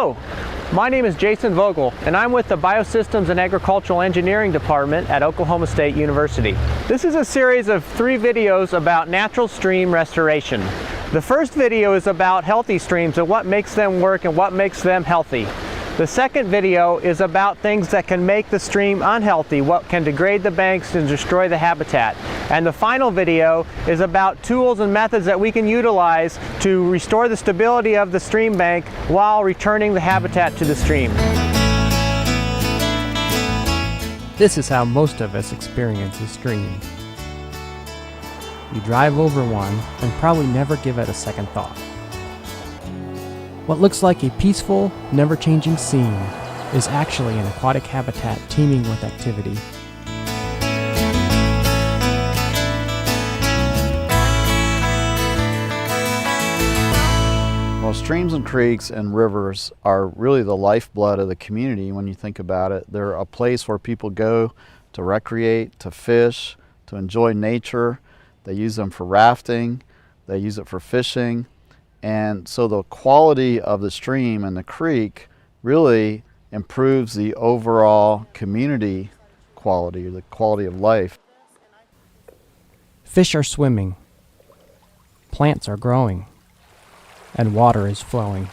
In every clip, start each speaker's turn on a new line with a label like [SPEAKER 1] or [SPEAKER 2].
[SPEAKER 1] Hello, my name is Jason Vogel, and I'm with the Biosystems and Agricultural Engineering Department at Oklahoma State University. This is a series of 3 videos about natural stream restoration. The first video is about healthy streams and what makes them work and what makes them healthy. The second video is about things that can make the stream unhealthy, what can degrade the banks and destroy the habitat. And the final video is about tools and methods that we can utilize to restore the stability of the stream bank while returning the habitat to the stream.
[SPEAKER 2] This is how most of us experience a stream. You drive over one and probably never give it a second thought. What looks like a peaceful, never-changing scene is actually an aquatic habitat teeming with activity.
[SPEAKER 3] Well, streams and creeks and rivers are really the lifeblood of the community when you think about it. They're a place where people go to recreate, to fish, to enjoy nature. They use them for rafting, they use it for fishing. And so the quality of the stream and the creek really improves the overall community quality, the quality of life.
[SPEAKER 2] Fish are swimming, plants are growing, and water is flowing.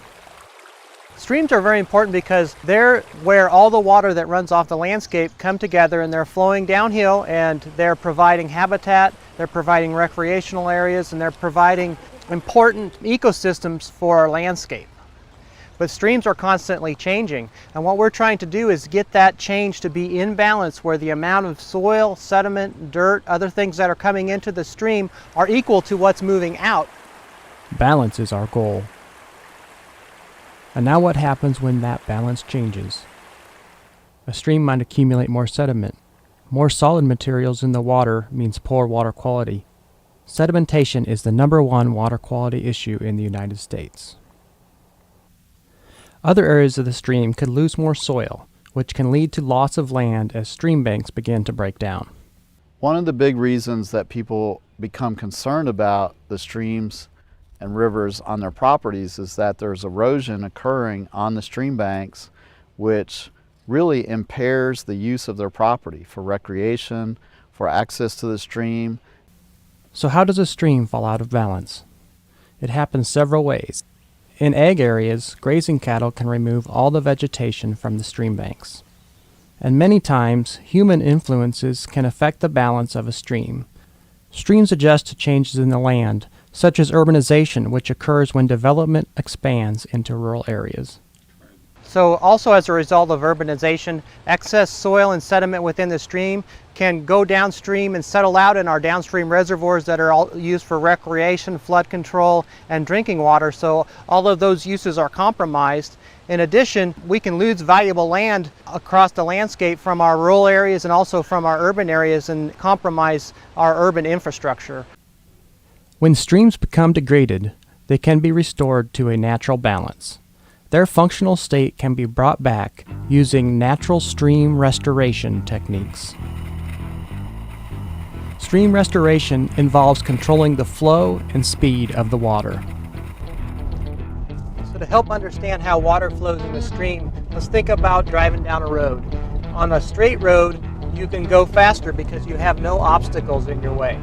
[SPEAKER 1] Streams are very important because they're where all the water that runs off the landscape come together, and they're flowing downhill, and they're providing habitat, they're providing recreational areas, and they're providing important ecosystems for our landscape. But streams are constantly changing, and what we're trying to do is get that change to be in balance, where the amount of soil, sediment, dirt, other things that are coming into the stream are equal to what's moving out.
[SPEAKER 2] Balance is our goal. And now what happens when that balance changes? A stream might accumulate more sediment. More solid materials in the water means poor water quality. Sedimentation is the #1 water quality issue in the United States. Other areas of the stream could lose more soil, which can lead to loss of land as stream banks begin to break down.
[SPEAKER 3] One of the big reasons that people become concerned about the streams and rivers on their properties is that there's erosion occurring on the stream banks, which really impairs the use of their property for recreation, for access to the stream.
[SPEAKER 2] So how does a stream fall out of balance? It happens several ways. In ag areas, grazing cattle can remove all the vegetation from the stream banks. And many times, human influences can affect the balance of a stream. Streams adjust to changes in the land, such as urbanization, which occurs when development expands into rural areas.
[SPEAKER 1] So also, as a result of urbanization, excess soil and sediment within the stream can go downstream and settle out in our downstream reservoirs that are all used for recreation, flood control, and drinking water. So all of those uses are compromised. In addition, we can lose valuable land across the landscape from our rural areas and also from our urban areas, and compromise our urban infrastructure.
[SPEAKER 2] When streams become degraded, they can be restored to a natural balance. Their functional state can be brought back using natural stream restoration techniques. Stream restoration involves controlling the flow and speed of the water.
[SPEAKER 1] So to help understand how water flows in the stream, let's think about driving down a road. On a straight road, you can go faster because you have no obstacles in your way.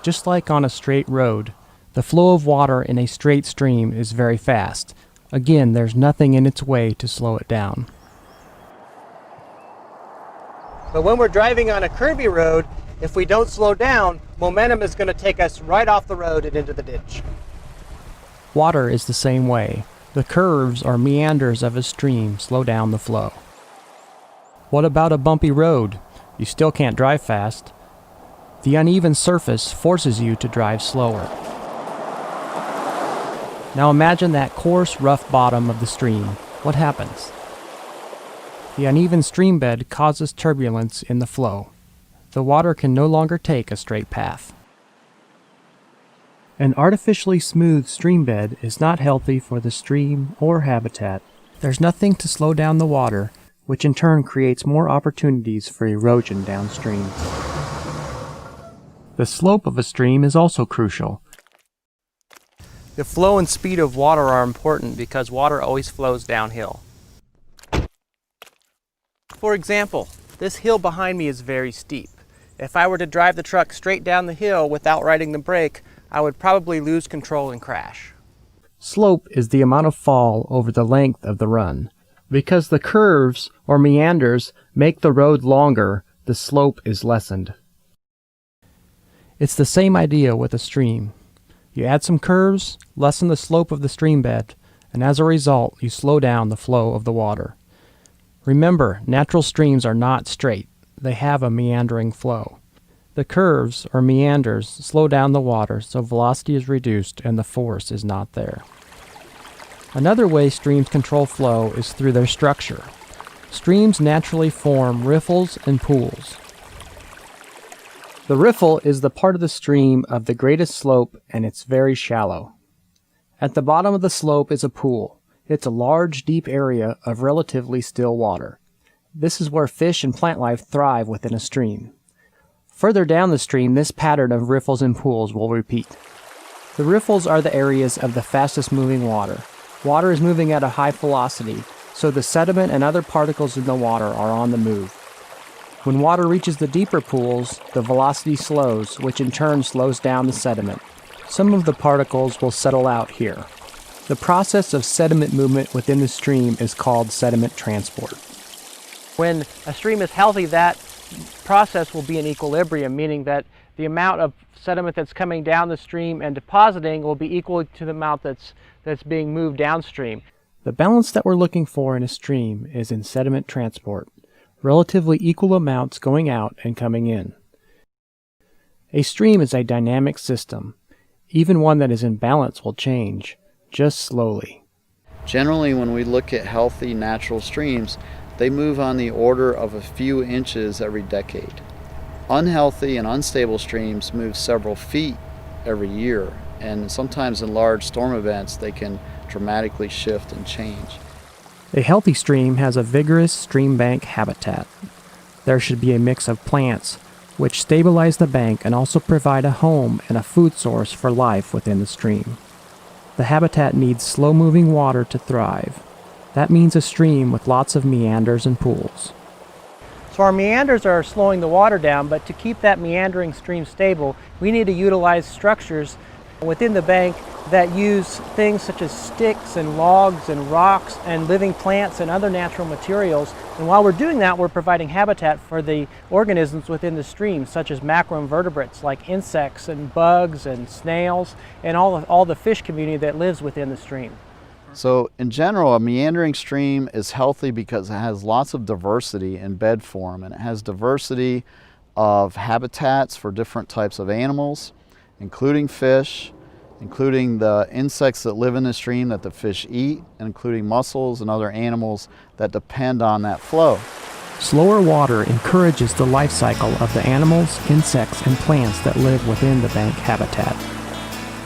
[SPEAKER 2] Just like on a straight road, the flow of water in a straight stream is very fast. Again, there's nothing in its way to slow it down.
[SPEAKER 1] But when we're driving on a curvy road, if we don't slow down, momentum is going to take us right off the road and into the ditch.
[SPEAKER 2] Water is the same way. The curves or meanders of a stream slow down the flow. What about a bumpy road? You still can't drive fast. The uneven surface forces you to drive slower. Now imagine that coarse, rough bottom of the stream. What happens? The uneven stream bed causes turbulence in the flow. The water can no longer take a straight path. An artificially smooth stream bed is not healthy for the stream or habitat. There's nothing to slow down the water, which in turn creates more opportunities for erosion downstream. The slope of a stream is also crucial.
[SPEAKER 1] The flow and speed of water are important because water always flows downhill. For example, this hill behind me is very steep. If I were to drive the truck straight down the hill without riding the brake, I would probably lose control and crash.
[SPEAKER 2] Slope is the amount of fall over the length of the run. Because the curves or meanders make the road longer, the slope is lessened. It's the same idea with a stream. You add some curves, lessen the slope of the stream bed, and as a result, you slow down the flow of the water. Remember, natural streams are not straight. They have a meandering flow. The curves, or meanders, slow down the water so velocity is reduced and the force is not there. Another way streams control flow is through their structure. Streams naturally form riffles and pools. The riffle is the part of the stream of the greatest slope and it's very shallow. At the bottom of the slope is a pool. It's a large, deep area of relatively still water. This is where fish and plant life thrive within a stream. Further down the stream, this pattern of riffles and pools will repeat. The riffles are the areas of the fastest moving water. Water is moving at a high velocity, so the sediment and other particles in the water are on the move. When water reaches the deeper pools, the velocity slows, which in turn slows down the sediment. Some of the particles will settle out here. The process of sediment movement within the stream is called sediment transport.
[SPEAKER 1] When a stream is healthy, that process will be in equilibrium, meaning that the amount of sediment that's coming down the stream and depositing will be equal to the amount that's being moved downstream.
[SPEAKER 2] The balance that we're looking for in a stream is in sediment transport, relatively equal amounts going out and coming in. A stream is a dynamic system. Even one that is in balance will change, just slowly.
[SPEAKER 3] Generally, when we look at healthy natural streams, they move on the order of a few inches every decade. Unhealthy and unstable streams move several feet every year, and sometimes in large storm events they can dramatically shift and change.
[SPEAKER 2] A healthy stream has a vigorous stream bank habitat. There should be a mix of plants, which stabilize the bank and also provide a home and a food source for life within the stream. The habitat needs slow-moving water to thrive. That means a stream with lots of meanders and pools.
[SPEAKER 1] So our meanders are slowing the water down, but to keep that meandering stream stable, we need to utilize structures within the bank that use things such as sticks and logs and rocks and living plants and other natural materials. And while we're doing that, we're providing habitat for the organisms within the stream, such as macroinvertebrates like insects and bugs and snails and all the fish community that lives within the stream.
[SPEAKER 3] So in general, a meandering stream is healthy because it has lots of diversity in bed form, and it has diversity of habitats for different types of animals, including fish, including the insects that live in the stream that the fish eat, and including mussels and other animals that depend on that flow.
[SPEAKER 2] Slower water encourages the life cycle of the animals, insects, and plants that live within the bank habitat.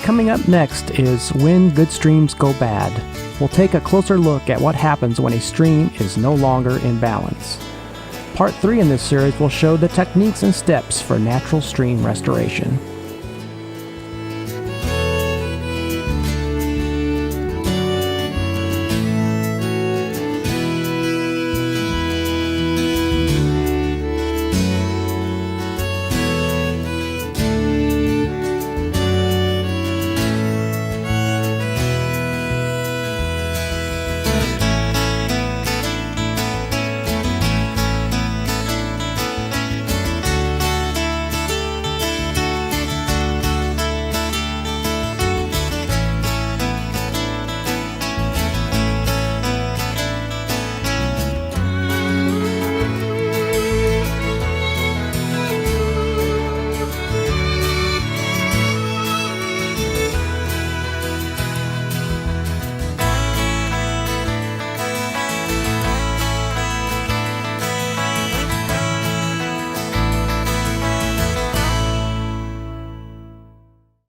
[SPEAKER 2] Coming up next is When Good Streams Go Bad. We'll take a closer look at what happens when a stream is no longer in balance. Part 3 in this series will show the techniques and steps for natural stream restoration.